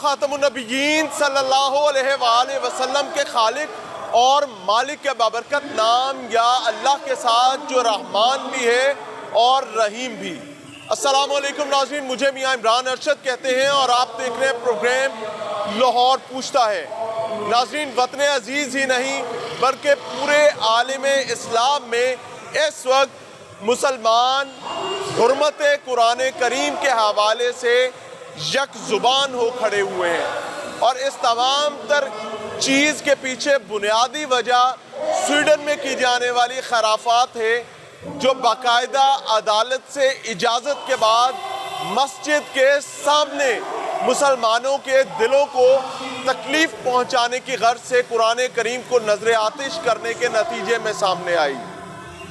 خاتم النبیین صلی اللہ علیہ وآلہ وسلم کے خالق اور مالک کے بابرکت نام یا اللہ کے ساتھ جو رحمان بھی ہے اور رحیم بھی۔ السلام علیکم ناظرین، مجھے میاں عمران ارشد کہتے ہیں اور آپ دیکھ رہے ہیں پروگرام لاہور پوچھتا ہے۔ ناظرین، وطن عزیز ہی نہیں بلکہ پورے عالم اسلام میں اس وقت مسلمان حرمت قرآن کریم کے حوالے سے یک زبان ہو کھڑے ہوئے ہیں، اور اس تمام تر چیز کے پیچھے بنیادی وجہ سویڈن میں کی جانے والی خرافات ہے، جو باقاعدہ عدالت سے اجازت کے بعد مسجد کے سامنے مسلمانوں کے دلوں کو تکلیف پہنچانے کی غرض سے قرآن کریم کو نظر آتش کرنے کے نتیجے میں سامنے آئی۔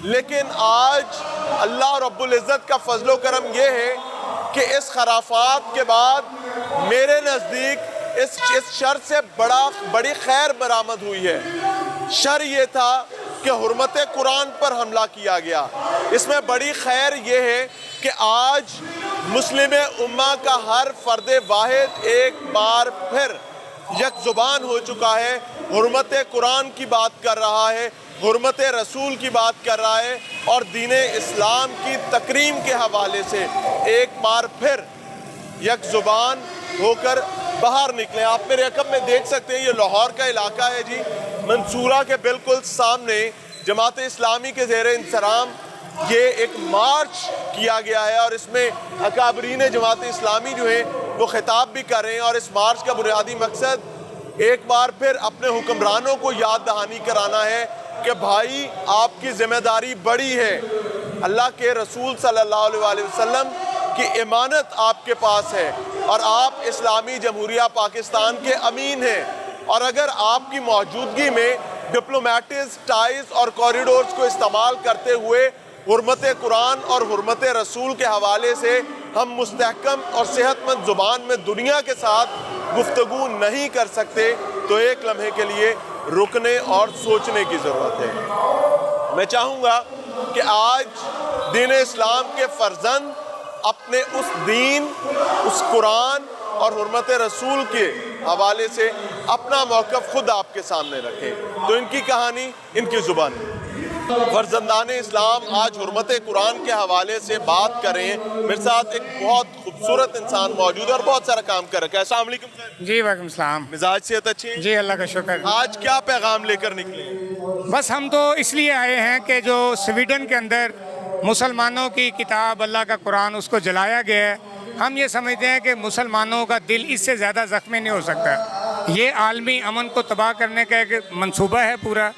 لیکن آج اللہ رب العزت کا فضل و کرم یہ ہے کہ اس خرافات کے بعد میرے نزدیک اس شر سے بڑی خیر برآمد ہوئی ہے۔ شر یہ تھا کہ حرمت قرآن پر حملہ کیا گیا، اس میں بڑی خیر یہ ہے کہ آج مسلم امہ کا ہر فرد واحد ایک بار پھر یک زبان ہو چکا ہے، حرمت قرآن کی بات کر رہا ہے، حرمت رسول کی بات کر رہا ہے، اور دین اسلام کی تکریم کے حوالے سے ایک بار پھر یک زبان ہو کر باہر نکلے۔ آپ میرے عقب میں دیکھ سکتے ہیں، یہ لاہور کا علاقہ ہے جی، منصورہ کے بالکل سامنے جماعت اسلامی کے زیر انصرام یہ ایک مارچ کیا گیا ہے، اور اس میں اکابرین جماعت اسلامی جو ہیں وہ خطاب بھی کر رہے ہیں، اور اس مارچ کا بنیادی مقصد ایک بار پھر اپنے حکمرانوں کو یاد دہانی کرانا ہے کہ بھائی آپ کی ذمہ داری بڑی ہے، اللہ کے رسول صلی اللہ علیہ وسلم کی امانت آپ کے پاس ہے، اور آپ اسلامی جمہوریہ پاکستان کے امین ہیں، اور اگر آپ کی موجودگی میں ڈپلومیٹس ٹائز اور کوریڈورز کو استعمال کرتے ہوئے حرمت قرآن اور حرمت رسول کے حوالے سے ہم مستحکم اور صحت مند زبان میں دنیا کے ساتھ گفتگو نہیں کر سکتے، تو ایک لمحے کے لیے رکنے اور سوچنے کی ضرورت ہے۔ میں چاہوں گا کہ آج دین اسلام کے فرزند اپنے اس دین، اس قرآن اور حرمت رسول کے حوالے سے اپنا موقف خود آپ کے سامنے رکھیں، تو ان کی کہانی ان کی زبان ہے۔ فرزندان اسلام آج حرمت قرآن کے حوالے سے بات کریں، میرے ساتھ ایک بہت خوبصورت انسان موجود ہے اور بہت سارا کام کر رکھا ہے۔ السلام علیکم سر۔ جی وعلیکم السلام۔ مزاج صحت اچھی ہے جی اللہ کا شکر۔ آج کیا پیغام لے کر نکلے ہیں؟ بس ہم تو اس لیے آئے ہیں کہ جو سویڈن کے اندر مسلمانوں کی کتاب اللہ کا قرآن اس کو جلایا گیا ہے، ہم یہ سمجھتے ہیں کہ مسلمانوں کا دل اس سے زیادہ زخمی نہیں ہو سکتا۔ یہ عالمی امن کو تباہ کرنے کا ایک منصوبہ ہے پورا۔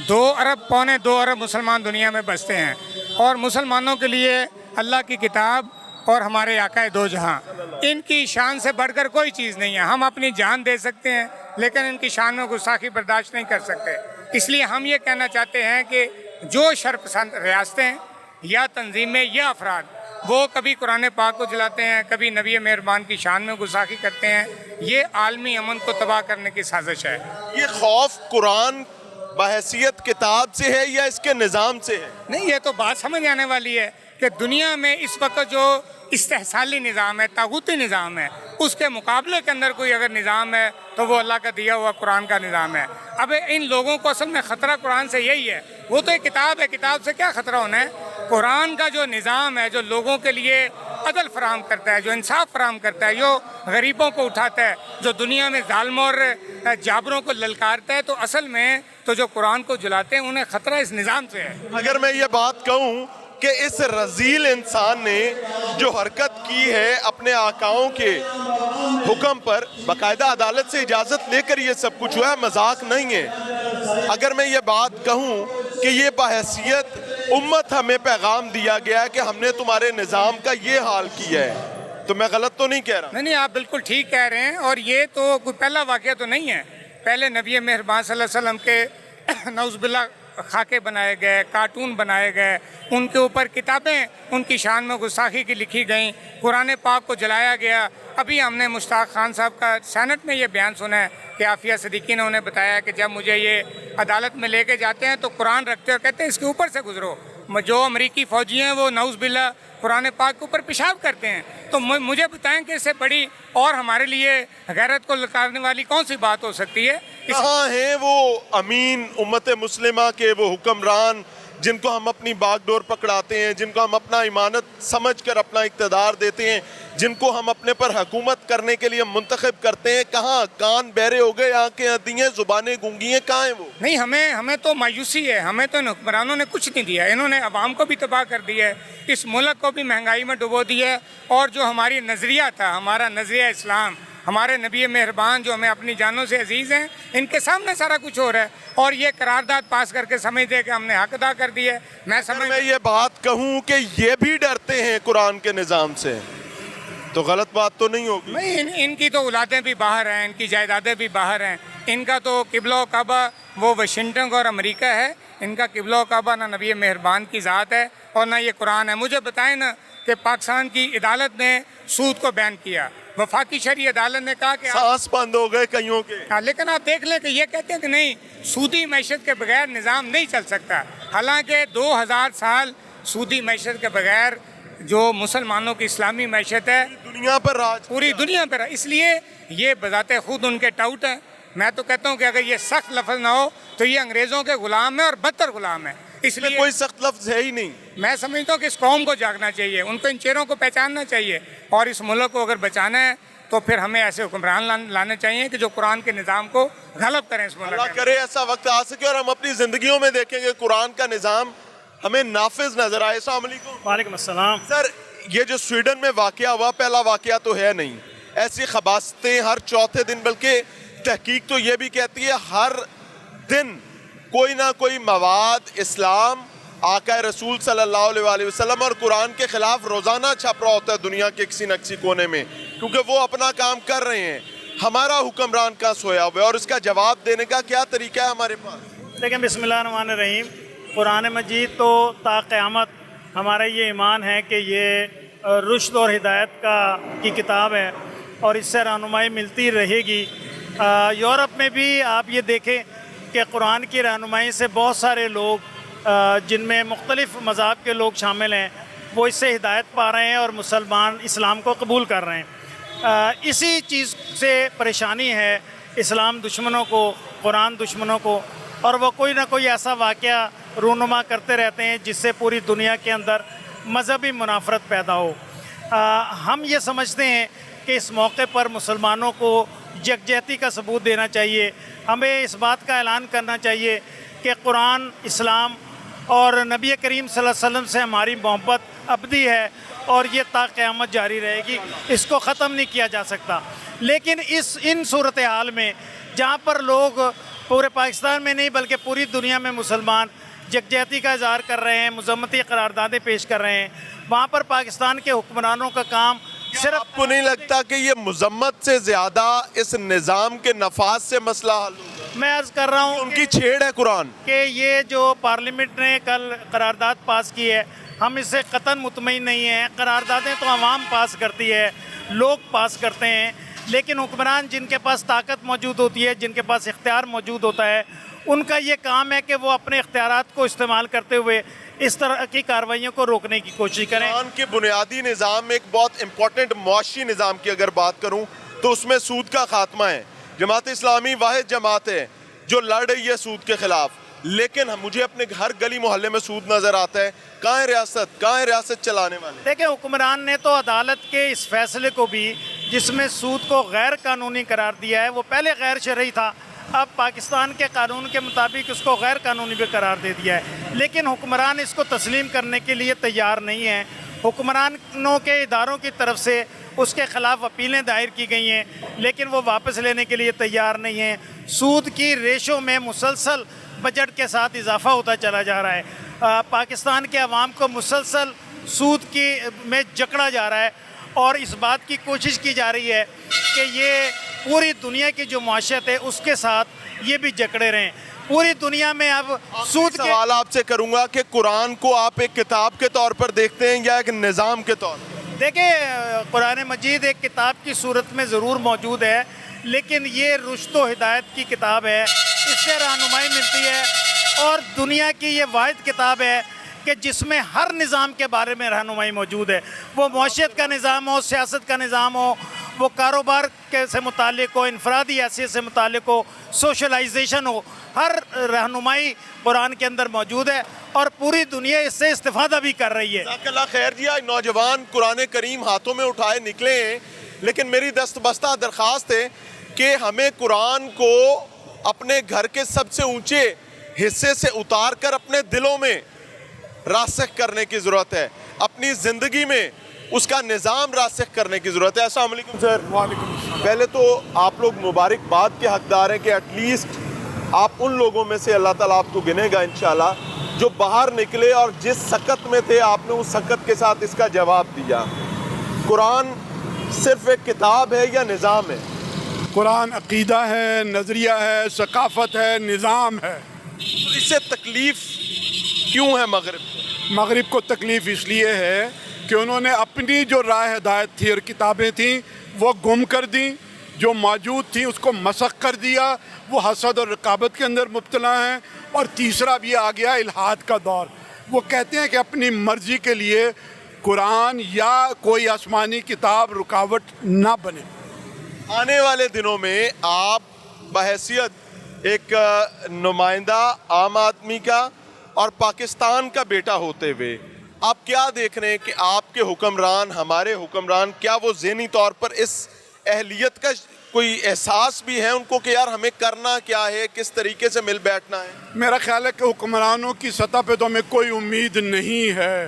2 ارب مسلمان دنیا میں بستے ہیں، اور مسلمانوں کے لیے اللہ کی کتاب اور ہمارے آقا دو جہاں، ان کی شان سے بڑھ کر کوئی چیز نہیں ہے۔ ہم اپنی جان دے سکتے ہیں لیکن ان کی شان میں گستاخی برداشت نہیں کر سکتے۔ اس لیے ہم یہ کہنا چاہتے ہیں کہ جو شرپسند ریاستیں یا تنظیمیں یا افراد وہ کبھی قرآن پاک کو جلاتے ہیں، کبھی نبی مہربان کی شان میں گستاخی کرتے ہیں، یہ عالمی امن کو تباہ کرنے کی سازش ہے۔ یہ خوف قرآن بحیثیت کتاب سے ہے یا اس کے نظام سے ہے؟ نہیں، یہ تو بات سمجھ آنے والی ہے کہ دنیا میں اس وقت جو استحصالی نظام ہے، طاغوتی نظام ہے، اس کے مقابلے کے اندر کوئی اگر نظام ہے تو وہ اللہ کا دیا ہوا قرآن کا نظام ہے۔ اب ان لوگوں کو اصل میں خطرہ قرآن سے یہی ہے، وہ تو ایک کتاب ہے، کتاب سے کیا خطرہ ہونا ہے؟ قرآن کا جو نظام ہے، جو لوگوں کے لیے عدل فراہم کرتا ہے، جو انصاف فراہم کرتا ہے، جو غریبوں کو اٹھاتا ہے، جو دنیا میں ظالموں اور جابروں کو للکارتا ہے، تو اصل میں تو جو قرآن کو جلاتے ہیں انہیں خطرہ اس نظام سے ہے۔ اگر میں یہ بات کہوں کہ اس رذیل انسان نے جو حرکت کی ہے اپنے آقاؤں کے حکم پر، باقاعدہ عدالت سے اجازت لے کر یہ سب کچھ ہوا ہے، مذاق نہیں ہے۔ اگر میں یہ بات کہوں کہ یہ بحیثیت امت ہمیں پیغام دیا گیا ہے کہ ہم نے تمہارے نظام کا یہ حال کیا ہے، تو میں غلط تو نہیں کہہ رہا؟ نہیں، آپ بالکل ٹھیک کہہ رہے ہیں، اور یہ تو کوئی پہلا واقعہ تو نہیں ہے۔ پہلے نبی مہربان صلی اللہ علیہ وسلم کے نعوذ باللہ خاکے بنائے گئے، کارٹون بنائے گئے، ان کے اوپر کتابیں ان کی شان میں گستاخی کی لکھی گئیں، قرآن پاک کو جلایا گیا۔ ابھی ہم نے مشتاق خان صاحب کا سینٹ میں یہ بیان سنا ہے کہ عافیہ صدیقی نے انہیں بتایا کہ جب مجھے یہ عدالت میں لے کے جاتے ہیں تو قرآن رکھتے اور کہتے ہیں اس کے اوپر سے گزرو، جو امریکی فوجی ہیں وہ نعوذ باللہ قرآن پاک کے اوپر پیشاب کرتے ہیں. تو مجھے بتائیں کہ اس سے بڑی اور ہمارے لیے غیرت کو للکارنے والی کون سی بات ہو سکتی ہے؟ کہاں ہیں وہ امین امت مسلمہ کے وہ حکمران جن کو ہم اپنی باغ ڈور پکڑاتے ہیں، جن کو ہم اپنا امانت سمجھ کر اپنا اقتدار دیتے ہیں، جن کو ہم اپنے پر حکومت کرنے کے لیے منتخب کرتے ہیں؟ کہاں؟ کان بہرے ہو گئے، آنکھیں اندھی ہیں، زبانیں گونگی ہیں، کہاں ہیں وہ؟ نہیں، ہمیں تو مایوسی ہے. ہمیں تو حکمرانوں نے کچھ نہیں دیا. انہوں نے عوام کو بھی تباہ کر دیا ہے، اس ملک کو بھی مہنگائی میں ڈبو دیا ہے. اور جو ہماری نظریہ تھا، ہمارا نظریہ اسلام، ہمارے نبی مہربان جو ہمیں اپنی جانوں سے عزیز ہیں، ان کے سامنے سارا کچھ ہو رہا ہے. اور یہ قرارداد پاس کر کے سمجھتے ہیں کہ ہم نے حق ادا کر دیا ہے. میں یہ بات کہوں کہ یہ بھی ڈرتے ہیں قرآن کے نظام سے تو غلط بات تو نہیں ہوگی؟ نہیں، ان کی تو اولادیں بھی باہر ہیں، ان کی جائیدادیں بھی باہر ہیں. ان کا تو قبلہ و کعبہ وہ واشنگٹن اور امریکہ ہے. ان کا قبلہ و کعبہ نہ نبی مہربان کی ذات ہے اور نہ یہ قرآن ہے. مجھے بتائیں نا کہ پاکستان کی عدالت نے سود کو بین کیا، وفاقی شرعی عدالت نے کہا کہ سانس بند ہو گئے کئیوں کے. لیکن آپ دیکھ لیں کہ یہ کہتے ہیں کہ نہیں، سودی معیشت کے بغیر نظام نہیں چل سکتا. حالانکہ 2000 سال سودی معیشت کے بغیر جو مسلمانوں کی اسلامی معیشت ہے دنیا پر راج، پوری دنیا پر، اس لیے یہ بذات خود ان کے ٹاؤٹ ہیں. میں تو کہتا ہوں کہ اگر یہ سخت لفظ نہ ہو تو یہ انگریزوں کے غلام ہیں اور بدتر غلام ہیں. اس لیے کوئی سخت لفظ ہے ہی نہیں. میں سمجھتا ہوں کہ اس قوم کو جاگنا چاہیے، ان کو ان چہروں کو پہچاننا چاہیے، اور اس ملک کو اگر بچانا ہے تو پھر ہمیں ایسے حکمران لانے چاہیے کہ جو قرآن کے نظام کو غلب کریں اس ملک میں. اللہ کرے ایسا وقت آ سکے اور ہم اپنی زندگیوں میں دیکھیں گے قرآن کا نظام ہمیں نافذ نظر آئے. السلام علیکم. وعلیکم السلام. سر، یہ جو سویڈن میں واقعہ ہوا پہلا واقعہ تو ہے نہیں. ایسی خباستیں ہر چوتھے دن، بلکہ تحقیق تو یہ بھی کہتی ہے ہر دن کوئی نہ کوئی مواد اسلام، آقا رسول صلی اللہ علیہ وآلہ وسلم اور قرآن کے خلاف روزانہ چھپ رہا ہوتا ہے دنیا کے کسی نہ کسی کونے میں، کیونکہ وہ اپنا کام کر رہے ہیں. ہمارا حکمران کہاں سویا ہوا ہے اور اس کا جواب دینے کا کیا طریقہ ہے ہمارے پاس؟ دیکھیں، بسم اللہ الرحمن الرحیم. قرآن مجید تو تا قیامت ہمارا یہ ایمان ہے کہ یہ رشد اور ہدایت کی کتاب ہے اور اس سے رہنمائی ملتی رہے گی. یورپ میں بھی آپ یہ دیکھیں کہ قرآن کی رہنمائی سے بہت سارے لوگ جن میں مختلف مذہب کے لوگ شامل ہیں وہ اس سے ہدایت پا رہے ہیں اور مسلمان اسلام کو قبول کر رہے ہیں. اسی چیز سے پریشانی ہے اسلام دشمنوں کو، قرآن دشمنوں کو، اور وہ کوئی نہ کوئی ایسا واقعہ رونما کرتے رہتے ہیں جس سے پوری دنیا کے اندر مذہبی منافرت پیدا ہو. ہم یہ سمجھتے ہیں کہ اس موقع پر مسلمانوں کو یکجہتی کا ثبوت دینا چاہیے. ہمیں اس بات کا اعلان کرنا چاہیے کہ قرآن، اسلام اور نبی کریم صلی اللہ علیہ وسلم سے ہماری محبت ابدی ہے اور یہ تا قیامت جاری رہے گی، اس کو ختم نہیں کیا جا سکتا. لیکن ان صورتحال میں جہاں پر لوگ پورے پاکستان میں نہیں بلکہ پوری دنیا میں مسلمان یکجہتی کا اظہار کر رہے ہیں، مذمتی قراردادیں پیش کر رہے ہیں، وہاں پر پاکستان کے حکمرانوں کا کام صرف... آپ کو نہیں لگتا کہ یہ مذمت سے زیادہ اس نظام کے نفاذ سے مسئلہ حل ہوگا؟ میں عرض کر رہا ہوں ان کی چھیڑ ہے قرآن کہ یہ جو پارلیمنٹ نے کل قرارداد پاس کی ہے، ہم اس سے قطعاً مطمئن نہیں ہیں. قراردادیں تو عوام پاس کرتی ہے، لوگ پاس کرتے ہیں، لیکن حکمران جن کے پاس طاقت موجود ہوتی ہے، جن کے پاس اختیار موجود ہوتا ہے، ان کا یہ کام ہے کہ وہ اپنے اختیارات کو استعمال کرتے ہوئے اس طرح کی کارروائیوں کو روکنے کی کوشش کریں. قرآن کے بنیادی نظام میں ایک بہت امپورٹنٹ معاشی نظام کی اگر بات کروں تو اس میں سود کا خاتمہ ہے. جماعت اسلامی واحد جماعت ہے جو لڑ رہی ہے سود کے خلاف، لیکن مجھے اپنے ہر گلی محلے میں سود نظر آتا ہے. کہاں ہے ریاست؟ کہاں ہے ریاست چلانے والے؟ دیکھیں، حکمران نے تو عدالت کے اس فیصلے کو بھی جس میں سود کو غیر قانونی قرار دیا ہے، وہ پہلے غیر شرعی تھا، اب پاکستان کے قانون کے مطابق اس کو غیر قانونی بھی قرار دے دیا ہے. لیکن حکمران اس کو تسلیم کرنے کے لیے تیار نہیں ہیں. حکمرانوں کے اداروں کی طرف سے اس کے خلاف اپیلیں دائر کی گئی ہیں، لیکن وہ واپس لینے کے لیے تیار نہیں ہیں. سود کی ریشو میں مسلسل بجٹ کے ساتھ اضافہ ہوتا چلا جا رہا ہے. پاکستان کے عوام کو مسلسل سود میں جکڑا جا رہا ہے اور اس بات کی کوشش کی جا رہی ہے کہ یہ پوری دنیا کی جو معاشرت ہے اس کے ساتھ یہ بھی جکڑے رہیں. پوری دنیا میں اب سود کے... سوال آپ سے کروں گا کہ قرآن کو آپ ایک کتاب کے طور پر دیکھتے ہیں یا ایک نظام کے طور پر؟ دیکھیں، قرآن مجید ایک کتاب کی صورت میں ضرور موجود ہے، لیکن یہ رشد و ہدایت کی کتاب ہے، اس سے رہنمائی ملتی ہے اور دنیا کی یہ واحد کتاب ہے کہ جس میں ہر نظام کے بارے میں رہنمائی موجود ہے، وہ معیشت کا نظام ہو، سیاست کا نظام ہو، وہ کاروبار کے سے متعلق ہو، انفرادی حیثیت سے متعلق ہو، سوشلائزیشن ہو، ہر رہنمائی قرآن کے اندر موجود ہے اور پوری دنیا اس سے استفادہ بھی کر رہی ہے۔ جزاک اللہ خیر جی، آج نوجوان قرآن کریم ہاتھوں میں اٹھائے نکلے ہیں، لیکن میری دست بستہ درخواست ہے کہ ہمیں قرآن کو اپنے گھر کے سب سے اونچے حصے سے اتار کر اپنے دلوں میں راسخ کرنے کی ضرورت ہے، اپنی زندگی میں اس کا نظام راسخ کرنے کی ضرورت ہے۔ السلام علیکم سر۔ وعلیکم السلام۔ پہلے تو آپ لوگ مبارکباد کے حقدار ہیں کہ ایٹ لیسٹ آپ ان لوگوں میں سے اللہ تعالیٰ آپ کو گنے گا انشاءاللہ جو باہر نکلے اور جس سکت میں تھے آپ نے اس سکت کے ساتھ اس کا جواب دیا۔ قرآن صرف ایک کتاب ہے یا نظام ہے؟ قرآن عقیدہ ہے، نظریہ ہے، ثقافت ہے، نظام ہے۔ تو اس سے تکلیف کیوں ہے مغرب کو؟ مغرب کو تکلیف اس لیے ہے کہ انہوں نے اپنی جو راہ ہدایت تھی اور کتابیں تھیں وہ گم کر دیں، جو موجود تھیں اس کو مسخ کر دیا، وہ حسد اور رقابت کے اندر مبتلا ہیں۔ اور تیسرا بھی آ گیا الحاد کا دور۔ وہ کہتے ہیں کہ اپنی مرضی کے لیے قرآن یا کوئی آسمانی کتاب رکاوٹ نہ بنے۔ آنے والے دنوں میں آپ بحیثیت ایک نمائندہ عام آدمی کا اور پاکستان کا بیٹا ہوتے ہوئے آپ کیا دیکھ رہے ہیں کہ آپ کے حکمران، ہمارے حکمران، کیا وہ ذہنی طور پر اس اہلیت کا کوئی احساس بھی ہے ان کو کہ یار ہمیں کرنا کیا ہے، کس طریقے سے مل بیٹھنا ہے؟ میرا خیال ہے کہ حکمرانوں کی سطح پہ تو ہمیں کوئی امید نہیں ہے۔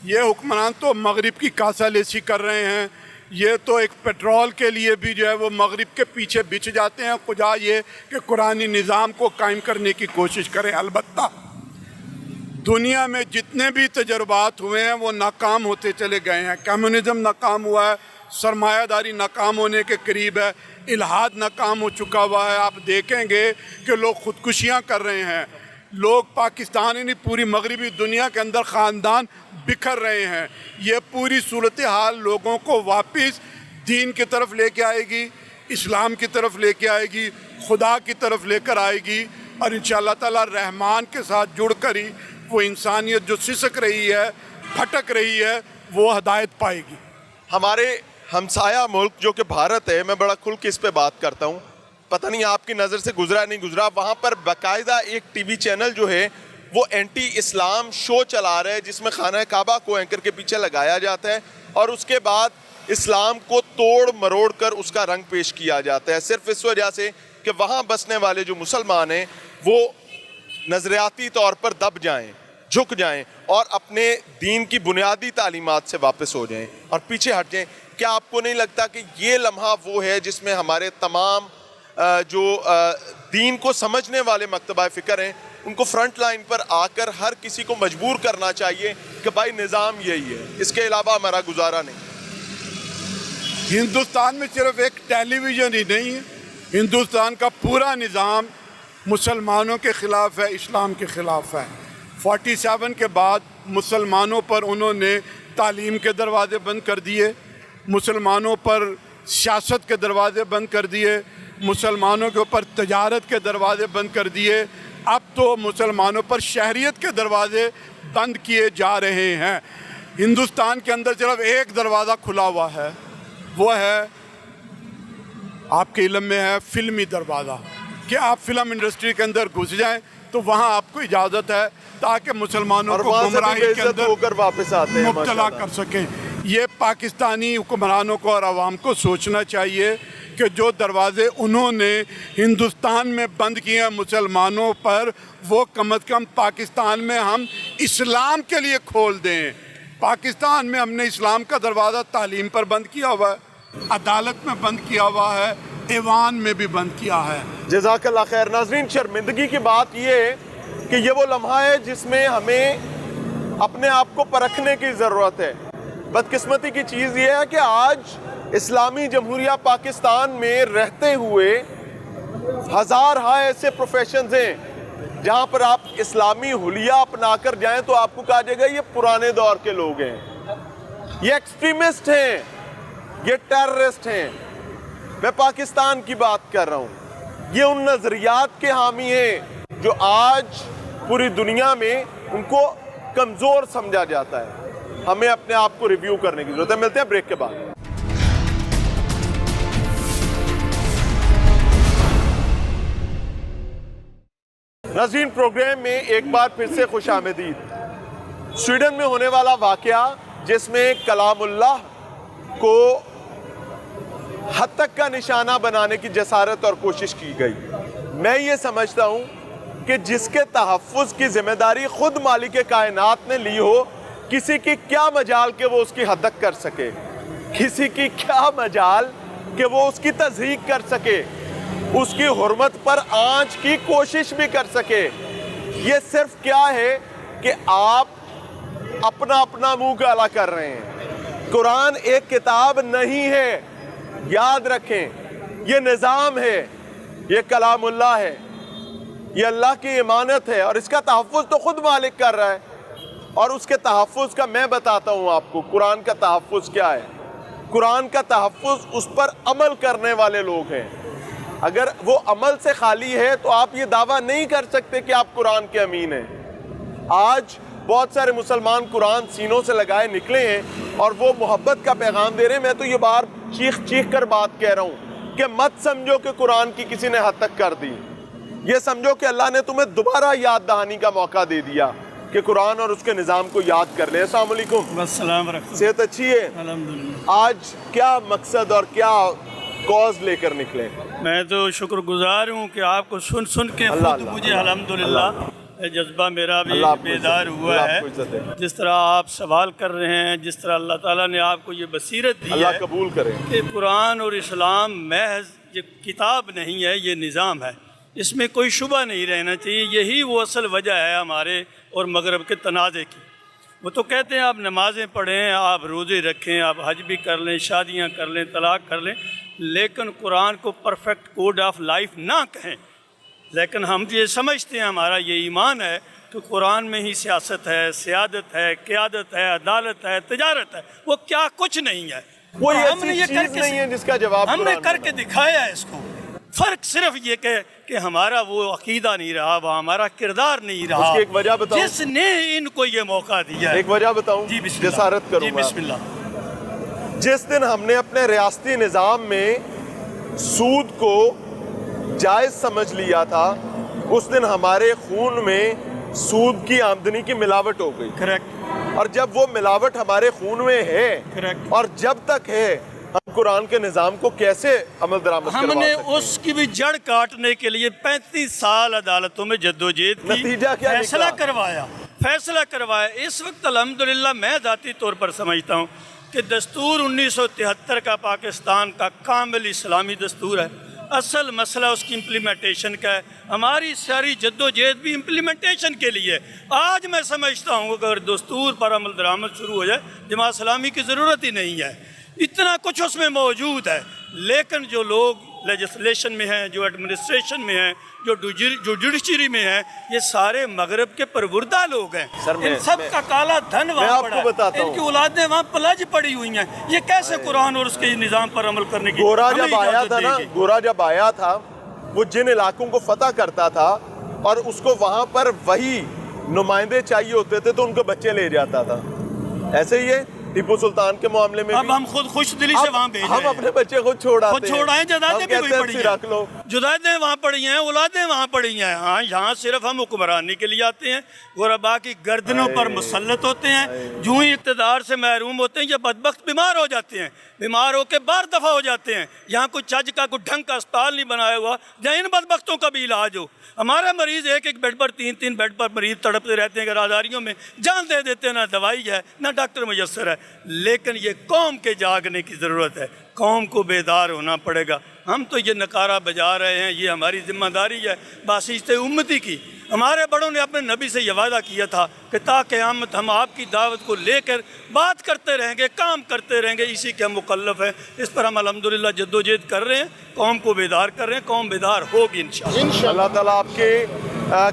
یہ حکمران تو مغرب کی کاسہ لیسی کر رہے ہیں، یہ تو ایک پیٹرول کے لیے بھی جو ہے وہ مغرب کے پیچھے بچھ جاتے ہیں، خدا یہ کہ قرآنی نظام کو قائم کرنے کی کوشش کریں۔ البتہ دنیا میں جتنے بھی تجربات ہوئے ہیں وہ ناکام ہوتے چلے گئے ہیں۔ کمیونزم ناکام ہوا ہے، سرمایہ داری ناکام ہونے کے قریب ہے، الحاد ناکام ہو چکا ہوا ہے۔ آپ دیکھیں گے کہ لوگ خودکشیاں کر رہے ہیں، لوگ پاکستان یعنی پوری مغربی دنیا کے اندر خاندان بکھر رہے ہیں۔ یہ پوری صورتحال لوگوں کو واپس دین کی طرف لے کے آئے گی، اسلام کی طرف لے کے آئے گی، خدا کی طرف لے کر آئے گی، اور انشاءاللہ تعالیٰ رحمان کے ساتھ جڑ کر ہی وہ انسانیت جو سسک رہی ہے، پھٹک رہی ہے، وہ ہدایت پائے گی۔ ہمارے ہمسایہ ملک جو کہ بھارت ہے، میں بڑا کھل کے اس پہ بات کرتا ہوں، پتہ نہیں آپ کی نظر سے گزرا نہیں گزرا، وہاں پر باقاعدہ ایک ٹی وی چینل جو ہے وہ اینٹی اسلام شو چلا رہا ہے جس میں خانہ کعبہ کو اینکر کے پیچھے لگایا جاتا ہے اور اس کے بعد اسلام کو توڑ مروڑ کر اس کا رنگ پیش کیا جاتا ہے، صرف اس وجہ سے کہ وہاں بسنے والے جو مسلمان ہیں وہ نظریاتی طور پر دب جائیں، جھک جائیں اور اپنے دین کی بنیادی تعلیمات سے واپس ہو جائیں اور پیچھے ہٹ جائیں۔ کیا آپ کو نہیں لگتا کہ یہ لمحہ وہ ہے جس میں ہمارے تمام جو دین کو سمجھنے والے مکتبہ فکر ہیں ان کو فرنٹ لائن پر آ کر ہر کسی کو مجبور کرنا چاہیے کہ بھائی نظام یہی ہے، اس کے علاوہ ہمارا گزارا نہیں؟ ہندوستان میں صرف ایک ٹیلی ویژن ہی نہیں ہے، ہندوستان کا پورا نظام مسلمانوں کے خلاف ہے، اسلام کے خلاف ہے۔ 47 کے بعد مسلمانوں پر انہوں نے تعلیم کے دروازے بند کر دیے، مسلمانوں پر سیاست کے دروازے بند کر دیے، مسلمانوں کے اوپر تجارت کے دروازے بند کر دیے، اب تو مسلمانوں پر شہریت کے دروازے بند کیے جا رہے ہیں۔ ہندوستان کے اندر صرف ایک دروازہ کھلا ہوا ہے، وہ ہے آپ کے علم میں ہے فلمی دروازہ، کہ آپ فلم انڈسٹری کے اندر گھس جائیں تو وہاں آپ کو اجازت ہے تاکہ مسلمانوں کو گمراہی کے اندر ہو کر واپس آتے ہیں مبتلا کر سکیں۔ یہ پاکستانی حکمرانوں کو اور عوام کو سوچنا چاہیے کہ جو دروازے انہوں نے ہندوستان میں بند کیے ہیں مسلمانوں پر، وہ کم از کم پاکستان میں ہم اسلام کے لیے کھول دیں۔ پاکستان میں ہم نے اسلام کا دروازہ تعلیم پر بند کیا ہوا ہے، عدالت میں بند کیا ہوا ہے، ایوان میں بھی بند کیا ہے۔ جزاک اللہ خیر۔ ناظرین، شرمندگی کی بات یہ ہے کہ یہ وہ لمحہ ہے جس میں ہمیں اپنے آپ کو پرکھنے کی ضرورت ہے۔ بدقسمتی کی چیز یہ ہے کہ آج اسلامی جمہوریہ پاکستان میں رہتے ہوئے ہزارہا ایسے پروفیشنز ہیں جہاں پر آپ اسلامی حلیہ اپنا کر جائیں تو آپ کو کہا جائے گا یہ پرانے دور کے لوگ ہیں، یہ ایکسٹریمسٹ ہیں، یہ ٹیررسٹ ہیں۔ میں پاکستان کی بات کر رہا ہوں، یہ ان نظریات کے حامی ہیں جو آج پوری دنیا میں ان کو کمزور سمجھا جاتا ہے. ہمیں اپنے آپ کو ریویو کرنے کی ضرورت ہے. ملتے ہیں بریک کے بعد. ناظرین، پروگرام میں ایک بار پھر سے خوش آمدید. سویڈن میں ہونے والا واقعہ جس میں کلام اللہ کو حد تک کا نشانہ بنانے کی جسارت اور کوشش کی گئی. میں یہ سمجھتا ہوں کہ جس کے تحفظ کی ذمہ داری خود مالک کائنات نے لی ہو، کسی کی کیا مجال کہ وہ اس کی حد تک کر سکے، کسی کی کیا مجال کہ وہ اس کی تضحیق کر سکے، اس کی حرمت پر آنچ کی کوشش بھی کر سکے. یہ صرف کیا ہے کہ آپ اپنا منہ کالا کر رہے ہیں. قرآن ایک کتاب نہیں ہے، یاد رکھیں. یہ نظام ہے، یہ کلام اللہ ہے، یہ اللہ کی امانت ہے، اور اس کا تحفظ تو خود مالک کر رہا ہے. اور اس کے تحفظ کا میں بتاتا ہوں آپ کو قرآن کا تحفظ کیا ہے. قرآن کا تحفظ اس پر عمل کرنے والے لوگ ہیں. اگر وہ عمل سے خالی ہے تو آپ یہ دعویٰ نہیں کر سکتے کہ آپ قرآن کے امین ہیں. آج بہت سارے مسلمان قرآن سینوں سے لگائے نکلے ہیں اور وہ محبت کا پیغام دے رہے ہیں. میں تو یہ بار چیخ کر بات کہہ رہا ہوں کہ مت سمجھو کہ قرآن کی کسی نے حد تک کر دی. یہ سمجھو کہ اللہ نے تمہیں دوبارہ یاد دہانی کا موقع دے دیا کہ قرآن اور اس کے نظام کو یاد کر لیں. السلام علیکم. السلام ورحمۃ. صحت اچھی ہے؟ الحمدللہ. آج کیا مقصد اور کیا کوز لے کر نکلے؟ میں تو شکر گزار ہوں کہ آپ کو سن کے خود مجھے الحمدللہ جذبہ میرا بھی بیدار ہوا ہے. جس طرح آپ سوال کر رہے ہیں، جس طرح اللہ تعالیٰ نے آپ کو یہ بصیرت دی اللہ ہے قبول کرے کہ قرآن اور اسلام محض یہ کتاب نہیں ہے، یہ نظام ہے. اس میں کوئی شبہ نہیں رہنا چاہیے. یہی وہ اصل وجہ ہے ہمارے اور مغرب کے تنازع کی. وہ تو کہتے ہیں آپ نمازیں پڑھیں، آپ روزے رکھیں، آپ حج بھی کر لیں، شادیاں کر لیں، طلاق کر لیں، لیکن قرآن کو پرفیکٹ کوڈ آف لائف نہ کہیں. لیکن ہم یہ سمجھتے ہیں، ہمارا یہ ایمان ہے کہ قرآن میں ہی سیاست ہے، سیادت ہے، قیادت ہے، عدالت ہے، تجارت ہے. وہ کیا کچھ نہیں ہے. کوئی ہم نے ایسی یہ چیز نہیں ہے جس کا جواب ہم نے قرآن کر کے دکھایا ہے. اس کو فرق صرف یہ کہ ہمارا وہ عقیدہ نہیں رہا، وہ ہمارا کردار نہیں رہا. اس کی ایک وجہ بتاؤں؟ جس نے ان کو یہ موقع دیا ہے. ایک وجہ بتاؤں؟ جی بسم اللہ. جسارت کروں جی گا. بسم اللہ. جس دن ہم نے اپنے ریاستی نظام میں سود کو جائز سمجھ لیا تھا، اس دن ہمارے خون میں سود کی آمدنی کی ملاوٹ ہو گئی. کریکٹ. اور جب وہ ملاوٹ ہمارے خون میں ہے کریکٹ. اور جب تک ہے، ہم قرآن کے نظام کو کیسے عمل درآمد کروا ہم نے سکتے ہیں؟ اس کی بھی جڑ کاٹنے کے لیے 35 سال عدالتوں میں جدوجہد کی. نتیجہ کیا نکلا؟ فیصلہ کروایا. اس وقت الحمدللہ میں ذاتی طور پر سمجھتا ہوں کہ دستور 1973 کا پاکستان کا کامل اسلامی دستور ہے. اصل مسئلہ اس کی امپلیمنٹیشن کا ہے. ہماری ساری جدوجہد بھی امپلیمنٹیشن کے لیے. آج میں سمجھتا ہوں کہ اگر دستور پر عمل درآمد شروع ہو جائے، جماعت اسلامی کی ضرورت ہی نہیں ہے. اتنا کچھ اس میں موجود ہے. لیکن جو لوگ لیجسلیشن میں ہیں، جو ایڈمنسٹریشن میں ہیں، جو جوڈیشری میں ہیں، یہ سارے مغرب کے پروردہ لوگ ہیں. ان سب کا کالا دھن وہاں پڑا ہے. ان کی اولادیں وہاں پلج پڑی ہوئی ہیں. یہ کیسے قرآن اور اس کے نظام پر عمل کرنے کی گورا جب آیا تھا نا، گورا جب آیا تھا، وہ جن علاقوں کو فتح کرتا تھا اور اس کو وہاں پر وہی نمائندے چاہیے ہوتے تھے تو ان کے بچے لے جاتا تھا. ایسے ہی ہے ٹیپو سلطان کے معاملے میں. اب ہم خود خوش دلی سے وہاں بھیج رہے ہیں. ہم اپنے بچے خود چھوڑاتے ہیں. چھوڑائیں. جدادیں بھی وہی پڑی رکھ لو. جدادیں وہاں پڑی ہیں، اولادیں وہاں پڑی ہیں. ہاں، یہاں صرف ہم حکمرانی کے لیے آتے ہیں، غربا کی گردنوں پر مسلط ہوتے ہیں. جو ہی اقتدار سے محروم ہوتے ہیں، یہ بدبخت بیمار ہو جاتے ہیں. بیمار ہو کے بار دفعہ ہو جاتے ہیں. یہاں کوئی چج کا کوئی ڈھنگ کا اسپتال نہیں بنایا ہوا جہاں ان بدبختوں کا بھی علاج ہو. ہمارے مریض ایک بیڈ پر 3 بیڈ پر مریض تڑپتے رہتے ہیں. رازداریوں میں جان دے دیتے ہیں. نہ دوائی ہے، نہ ڈاکٹر میسر ہے. لیکن یہ قوم کے جاگنے کی ضرورت ہے. قوم کو بیدار ہونا پڑے گا. ہم تو یہ نکارہ بجا رہے ہیں، یہ ہماری ذمہ داری ہے باسطہ امتی کی. ہمارے بڑوں نے اپنے نبی سے یہ وعدہ کیا تھا کہ تا قیامت ہم آپ کی دعوت کو لے کر بات کرتے رہیں گے، کام کرتے رہیں گے. اسی کے ہم مکلف ہیں. اس پر ہم الحمدللہ جدوجہد کر رہے ہیں. قوم کو بیدار کر رہے ہیں. قوم بیدار ہوگی انشاءاللہ. اللہ تعالیٰ آپ کے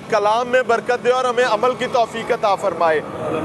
کلام میں برکت دے اور ہمیں عمل کی توفیق عطا فرمائے.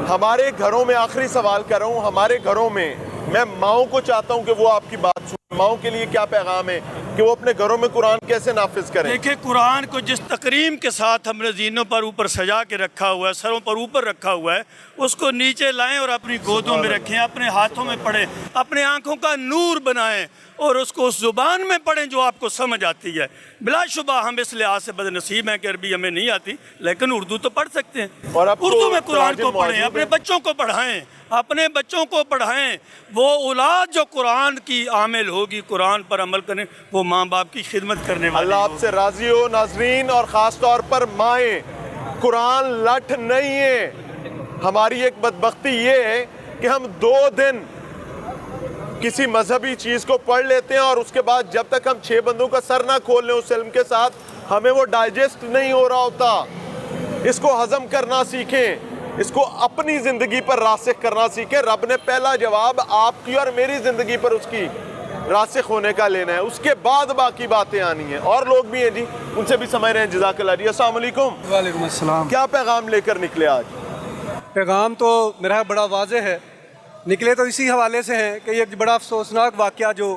ہمارے گھروں میں آخری سوال کر رہا ہوں، ہمارے گھروں میں میں ماؤں کو چاہتا ہوں کہ وہ آپ کی بات سنیں. ماؤں کے لیے کیا پیغام ہے کہ وہ اپنے گھروں میں قرآن کیسے نافذ کریں؟ دیکھیں قرآن کو جس تقریم کے ساتھ ہم نے زینوں پر اوپر سجا کے رکھا ہوا ہے، سروں پر اوپر رکھا ہوا ہے، اس کو نیچے لائیں اور اپنی گودوں میں رکھیں، اپنے ہاتھوں میں پڑھیں، اپنے آنکھوں کا نور بنائیں اور اس کو اس زبان میں پڑھیں جو آپ کو سمجھ آتی ہے۔ بلا شبہ ہم اس لحاظ سے بد نصیب ہیں کہ عربی ہمیں نہیں آتی، لیکن اردو تو پڑھ سکتے ہیں، اور اب تو اردو میں قرآن کو تراجم پڑھیں، موجود اپنے ہیں۔ بچوں کو پڑھائیں، اپنے بچوں کو پڑھائیں۔ وہ اولاد جو قرآن کی عامل ہوگی، قرآن پر عمل کریں، وہ ماں باپ کی خدمت کرنے والی اللہ آپ ہوگی۔ سے راضی ہو ناظرین، اور خاص طور پر مائیں، قرآن لٹھ نہیں ہے۔ ہماری ایک بدبختی یہ ہے کہ ہم 2 دن کسی مذہبی چیز کو پڑھ لیتے ہیں اور اس کے بعد جب تک ہم 6 بندوں کا سر نہ کھول لیں اس علم کے ساتھ، ہمیں وہ ڈائجسٹ نہیں ہو رہا ہوتا۔ اس کو ہضم کرنا سیکھیں، اس کو اپنی زندگی پر راسخ کرنا سیکھیں۔ رب نے پہلا جواب آپ کی اور میری زندگی پر اس کی راسخ ہونے کا لینا ہے، اس کے بعد باقی باتیں آنی ہیں۔ اور لوگ بھی ہیں جی، ان سے بھی سمجھ رہے ہیں۔ جزاک اللہ جی، السلام علیکم۔ وعلیکم السلام۔ کیا پیغام لے کر نکلے آج؟ پیغام تو میرا بڑا واضح ہے، نکلے تو اسی حوالے سے ہیں کہ یہ ایک بڑا افسوسناک واقعہ جو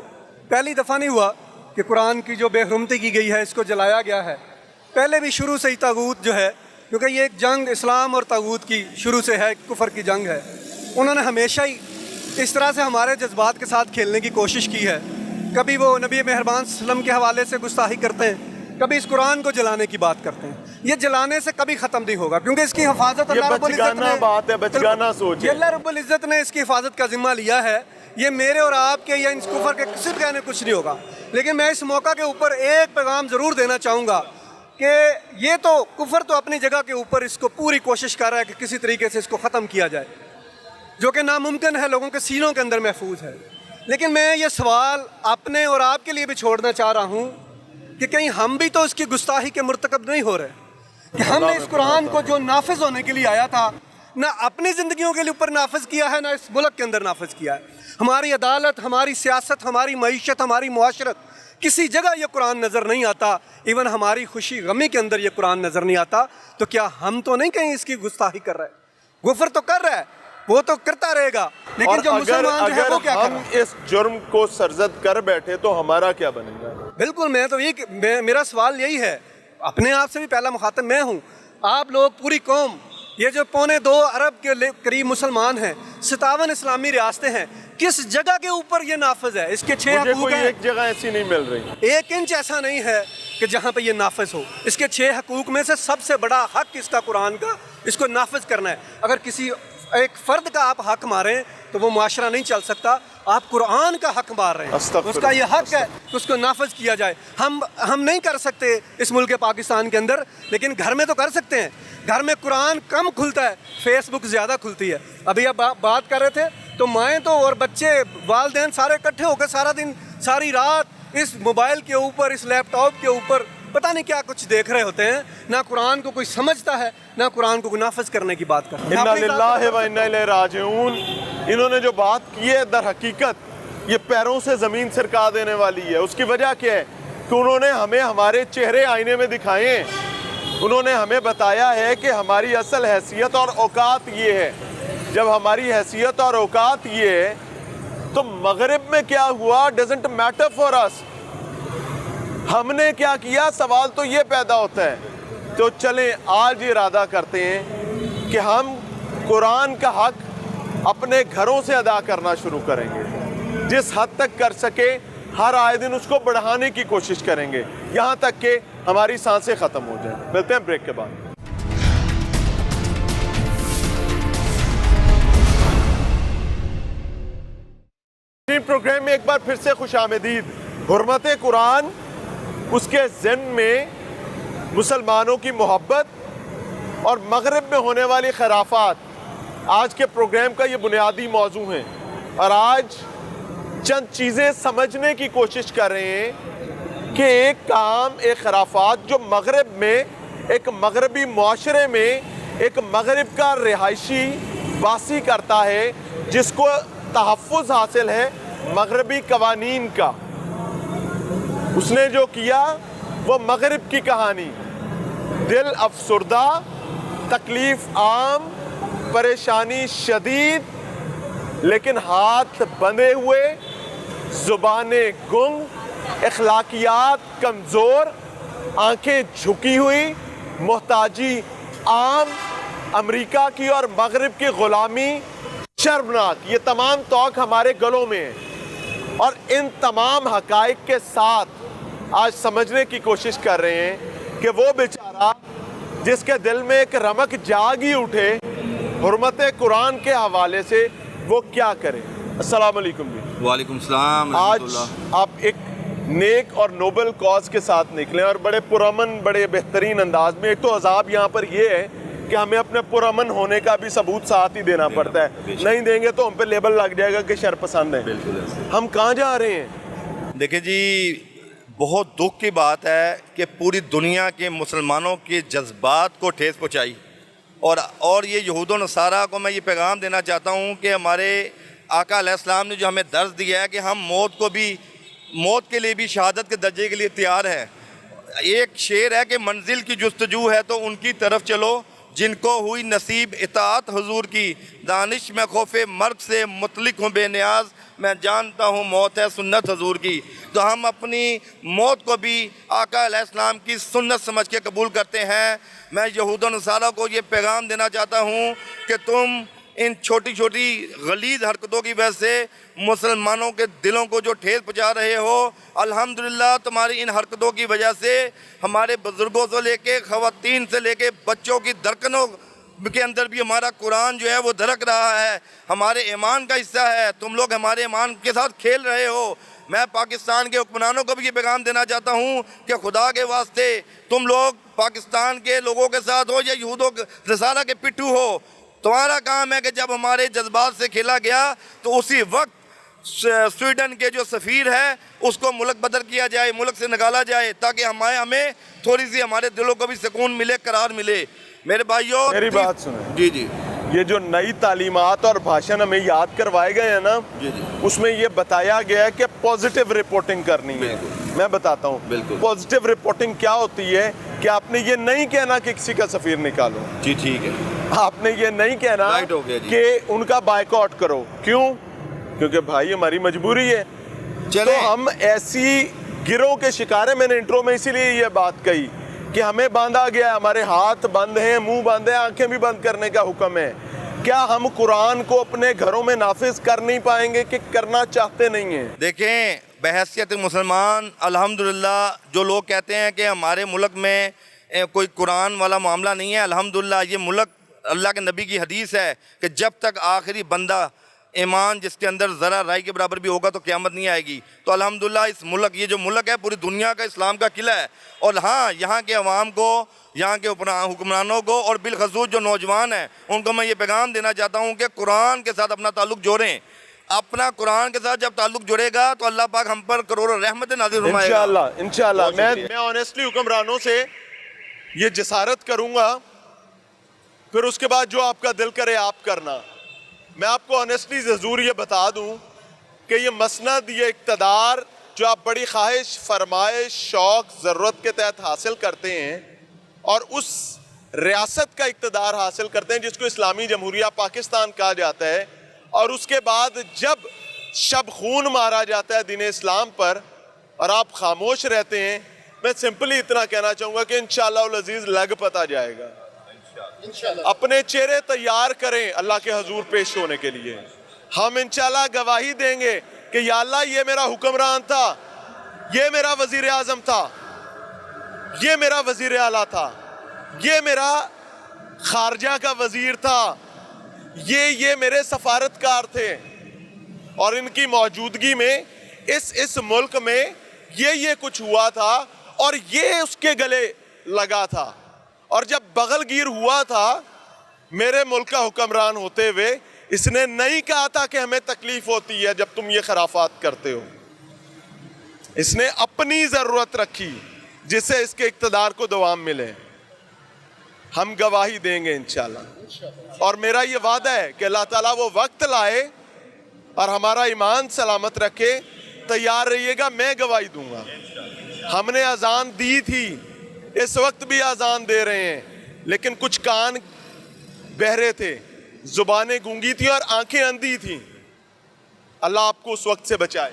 پہلی دفعہ نہیں ہوا کہ قرآن کی جو بے حرمتی کی گئی ہے، اس کو جلایا گیا ہے۔ پہلے بھی شروع سے ہی طاغوت جو ہے، کیونکہ یہ ایک جنگ اسلام اور طاغوت کی شروع سے ہے، کفر کی جنگ ہے، انہوں نے ہمیشہ ہی اس طرح سے ہمارے جذبات کے ساتھ کھیلنے کی کوشش کی ہے۔ کبھی وہ نبی مہربان صلی اللہ علیہ وسلم کے حوالے سے گستاخی کرتے ہیں، کبھی اس قرآن کو جلانے کی بات کرتے ہیں۔ یہ جلانے سے کبھی ختم نہیں ہوگا، کیونکہ اس کی حفاظت اللہ رب العزت بچگانہ بات ہے، بچگانہ سوچ ہے۔ یہ اللہ رب العزت نے اس کی حفاظت کا ذمہ لیا ہے۔ یہ میرے اور آپ کے یا اس کفر کے کسی بھی کہنے کچھ نہیں ہوگا، لیکن میں اس موقع کے اوپر ایک پیغام ضرور دینا چاہوں گا کہ یہ تو کفر تو اپنی جگہ کے اوپر اس کو پوری کوشش کر رہا ہے کہ کسی طریقے سے اس کو ختم کیا جائے، جو کہ ناممکن ہے، لوگوں کے سینوں کے اندر محفوظ ہے۔ لیکن میں یہ سوال اپنے اور آپ کے لیے بھی چھوڑنا چاہ رہا ہوں کہ کہیں ہم بھی تو اس کی گستاخی کے مرتکب نہیں ہو رہے کہ ہم نے اس قرآن کو جو نافذ ہونے کے لیے آیا تھا، نہ اپنی زندگیوں کے لیے اوپر نافذ کیا ہے، نہ اس ملک کے اندر نافذ کیا ہے۔ ہماری عدالت، ہماری سیاست، ہماری معیشت، ہماری معاشرت، کسی جگہ یہ قرآن نظر نہیں آتا۔ ایون ہماری خوشی غمی کے اندر یہ قرآن نظر نہیں آتا۔ تو کیا ہم تو نہیں کہیں اس کی گستاخی کر رہے؟ غفر تو کر رہا ہے، وہ تو کرتا رہے گا، لیکن جو مسلمان جو ہے وہ کیا کر ہم رہا ہے؟ اس جرم کو سرزد کر بیٹھے تو ہمارا کیا بنے گا؟ بالکل، میں تو میرا سوال یہی ہے، اپنے آپ سے بھی پہلا مخاطب میں ہوں، آپ لوگ پوری قوم، یہ جو 2.25 ارب کے قریب مسلمان ہیں، 57 اسلامی ریاستیں ہیں، کس جگہ کے اوپر یہ نافذ ہے؟ اس کے 6 مجھے حقوق کوئی ہیں، ایک جگہ ایسی نہیں مل رہی۔ 1 انچ ایسا نہیں ہے کہ جہاں پہ یہ نافذ ہو۔ اس کے 6 حقوق میں سے سب سے بڑا حق اس کا قرآن کا، اس کو نافذ کرنا ہے۔ اگر کسی ایک فرد کا آپ حق ماریں تو وہ معاشرہ نہیں چل سکتا۔ آپ قرآن کا حق مار رہے ہیں، اس کا یہ حق ہے کہ اس کو نافذ کیا جائے۔ ہم نہیں کر سکتے اس ملک پاکستان کے اندر، لیکن گھر میں تو کر سکتے ہیں۔ گھر میں قرآن کم کھلتا ہے، فیس بک زیادہ کھلتی ہے۔ ابھی اب بات کر رہے تھے تو مائیں تو اور بچے، والدین سارے اکٹھے ہو کے سارا دن ساری رات اس موبائل کے اوپر، اس لیپ ٹاپ کے اوپر پتہ نہیں کیا کچھ دیکھ رہے ہوتے ہیں۔ نہ قرآن کو کوئی سمجھتا ہے، نہ قرآن کو نافذ کرنے کی بات کرتا ہے۔ انا للہ و انا الیہ راجعون۔ انہوں نے جو بات کی ہے در حقیقت یہ پیروں سے زمین سرکا دینے والی ہے۔ اس کی وجہ کیا ہے کہ انہوں نے ہمیں ہمارے چہرے آئینے میں دکھائے ہیں۔ انہوں نے ہمیں بتایا ہے کہ ہماری اصل حیثیت اور اوقات یہ ہے۔ جب ہماری حیثیت اور اوقات یہ ہے تو مغرب میں کیا ہوا ڈزنٹ میٹر فار اس۔ ہم نے کیا کیا، سوال تو یہ پیدا ہوتا ہے۔ تو چلیں آج ارادہ کرتے ہیں کہ ہم قرآن کا حق اپنے گھروں سے ادا کرنا شروع کریں گے، جس حد تک کر سکے ہر آئے دن اس کو بڑھانے کی کوشش کریں گے، یہاں تک کہ ہماری سانسیں ختم ہو جائیں۔ ملتے ہیں بریک کے بعد۔ پروگرام میں ایک بار پھر سے خوش آمدید۔ حرمت قرآن، اس کے ضمن میں مسلمانوں کی محبت اور مغرب میں ہونے والی خرافات آج کے پروگرام کا یہ بنیادی موضوع ہیں، اور آج چند چیزیں سمجھنے کی کوشش کر رہے ہیں کہ ایک کام، ایک خرافات جو مغرب میں، ایک مغربی معاشرے میں ایک مغرب کا رہائشی واسی کرتا ہے جس کو تحفظ حاصل ہے مغربی قوانین کا۔ اس نے جو کیا وہ مغرب کی کہانی، دل افسردہ، تکلیف عام، پریشانی شدید، لیکن ہاتھ بندھے ہوئے، زبانیں گنگ، اخلاقیات کمزور، آنکھیں جھکی ہوئی، محتاجی عام، امریکہ کی اور مغرب کی غلامی شرمناک، یہ تمام توق ہمارے گلوں میں ہیں، اور ان تمام حقائق کے ساتھ آج سمجھنے کی کوشش کر رہے ہیں کہ وہ بیچارہ جس کے دل میں ایک رمق جاگ ہی اٹھے حرمت قرآن کے حوالے سے، وہ کیا کرے۔ السلام علیکم جی۔ وعلیکم السلام آج ورحمۃ اللہ۔ آپ ایک نیک اور نوبل کاز کے ساتھ نکلے اور بڑے پرامن، بڑے بہترین انداز میں۔ ایک تو عذاب یہاں پر یہ ہے کہ ہمیں اپنے پرامن ہونے کا بھی ثبوت ساتھ ہی دینا پڑتا ہے، نہیں دیں گے تو ہم پہ لیبل لگ جائے گا کہ شر پسند ہے۔ ہم کہاں جا رہے ہیں؟ دیکھیں جی، بہت دکھ کی بات ہے کہ پوری دنیا کے مسلمانوں کے جذبات کو ٹھیس پہنچائی، اور یہ یہود و نصارہ کو میں یہ پیغام دینا چاہتا ہوں کہ ہمارے آقا علیہ السلام نے جو ہمیں درس دیا ہے کہ ہم موت کے لیے بھی شہادت کے درجے کے لیے تیار ہیں۔ ایک شعر ہے کہ منزل کی جستجو ہے تو ان کی طرف چلو جن کو ہوئی نصیب اطاعت حضور کی، دانش میں خوف مرگ سے مطلق ہوں بے نیاز، میں جانتا ہوں موت ہے سنت حضور کی۔ تو ہم اپنی موت کو بھی آقا علیہ السلام کی سنت سمجھ کے قبول کرتے ہیں۔ میں یہود و نصارہ کو یہ پیغام دینا چاہتا ہوں کہ تم ان چھوٹی چھوٹی غلیظ حرکتوں کی وجہ سے مسلمانوں کے دلوں کو جو ٹھیس پہنچا رہے ہو، الحمدللہ تمہاری ان حرکتوں کی وجہ سے ہمارے بزرگوں سے لے کے خواتین سے لے کے بچوں کی دھڑکنوں کے اندر بھی ہمارا قرآن جو ہے وہ دھڑک رہا ہے، ہمارے ایمان کا حصہ ہے۔ تم لوگ ہمارے ایمان کے ساتھ کھیل رہے ہو۔ میں پاکستان کے حکمرانوں کو بھی یہ پیغام دینا چاہتا ہوں کہ خدا کے واسطے تم لوگ پاکستان کے لوگوں کے ساتھ ہو یا یہود و نصارہ کے پٹھو ہو، تمہارا کام ہے کہ جب ہمارے جذبات سے کھیلا گیا تو اسی وقت سویڈن کے جو سفیر ہے اس کو ملک بدر کیا جائے، ملک سے نکالا جائے، تاکہ ہمیں تھوڑی سی ہمارے دلوں کو بھی سکون ملے، قرار ملے۔ میرے بھائیوں، میری بات سنیں جی جی، یہ جو نئی تعلیمات اور بھاشن ہمیں یاد کروائے گئے ہیں نا، اس میں یہ بتایا گیا ہے کہ پازیٹیو رپورٹنگ کرنی ہے۔ میں بتاتا ہوں پازیٹیو رپورٹنگ کیا ہوتی ہے، کہ آپ نے یہ نہیں کہنا کہ کسی کا سفیر نکالو، جی ٹھیک ہے، آپ نے یہ نہیں کہنا کہ ان کا بائیکاٹ کرو۔ کیوں؟ کیونکہ بھائی ہماری مجبوری ہے۔ تو ہم ایسی گروہ کے شکار ہیں۔ میں نے انٹرو میں اسی لیے یہ بات کہی کہ ہمیں باندھا گیا ہے، ہمارے ہاتھ بند ہیں، منہ بند ہیں، آنکھیں بھی بند کرنے کا حکم ہے۔ کیا ہم قرآن کو اپنے گھروں میں نافذ کر نہیں پائیں گے کہ کرنا چاہتے نہیں ہیں؟ دیکھیں، بحیثیت مسلمان الحمدللہ جو لوگ کہتے ہیں کہ ہمارے ملک میں کوئی قرآن والا معاملہ نہیں ہے، الحمدللہ یہ ملک اللہ کے نبی کی حدیث ہے کہ جب تک آخری بندہ ایمان جس کے اندر ذرا رائی کے برابر بھی ہوگا تو قیامت نہیں آئے گی۔ تو الحمدللہ اس ملک، یہ جو ملک ہے پوری دنیا کا اسلام کا قلعہ ہے۔ اور ہاں، یہاں کے عوام کو، یہاں کے حکمرانوں کو اور بالخصوص جو نوجوان ہیں ان کو میں یہ پیغام دینا چاہتا ہوں کہ قرآن کے ساتھ اپنا تعلق جوڑیں۔ اپنا قرآن کے ساتھ جب تعلق جڑے گا تو اللہ پاک ہم پر کروڑوں رحمت نازل فرمائے گا۔ انشاءاللہ میں آنیسٹلی حکمرانوں سے یہ جسارت کروں گا، پھر اس کے بعد جو آپ کا دل کرے آپ کرنا۔ میں آپ کو آنیسٹلی ضرور یہ بتا دوں کہ یہ مسند، یہ اقتدار جو آپ بڑی خواہش، فرمائش، شوق، ضرورت کے تحت حاصل کرتے ہیں، اور اس ریاست کا اقتدار حاصل کرتے ہیں جس کو اسلامی جمہوریہ پاکستان کہا جاتا ہے، اور اس کے بعد جب شب خون مارا جاتا ہے دین اسلام پر اور آپ خاموش رہتے ہیں، میں سمپلی اتنا کہنا چاہوں گا کہ انشاءاللہ العزیز لگ پتا جائے گا۔ اپنے چہرے تیار کریں اللہ کے حضور پیش ہونے کے لیے۔ ہم انشاءاللہ گواہی دیں گے کہ یا اللہ یہ میرا حکمران تھا، یہ میرا وزیر اعظم تھا، یہ میرا وزیر اعلیٰ تھا، یہ میرا خارجہ کا وزیر تھا، یہ میرے سفارتکار تھے، اور ان کی موجودگی میں اس ملک میں یہ کچھ ہوا تھا اور یہ اس کے گلے لگا تھا۔ اور جب بغل گیر ہوا تھا میرے ملک کا حکمران ہوتے ہوئے، اس نے نہیں کہا تھا کہ ہمیں تکلیف ہوتی ہے جب تم یہ خرافات کرتے ہو۔ اس نے اپنی ضرورت رکھی جس سے اس کے اقتدار کو دوام ملے۔ ہم گواہی دیں گے انشاءاللہ، اور میرا یہ وعدہ ہے کہ اللہ تعالیٰ وہ وقت لائے اور ہمارا ایمان سلامت رکھے، تیار رہیے گا، میں گواہی دوں گا۔ ہم نے اذان دی تھی، اس وقت بھی اذان دے رہے ہیں، لیکن کچھ کان بہرے تھے، زبانیں گونگی تھیں اور آنکھیں اندھی تھیں۔ اللہ آپ کو اس وقت سے بچائے۔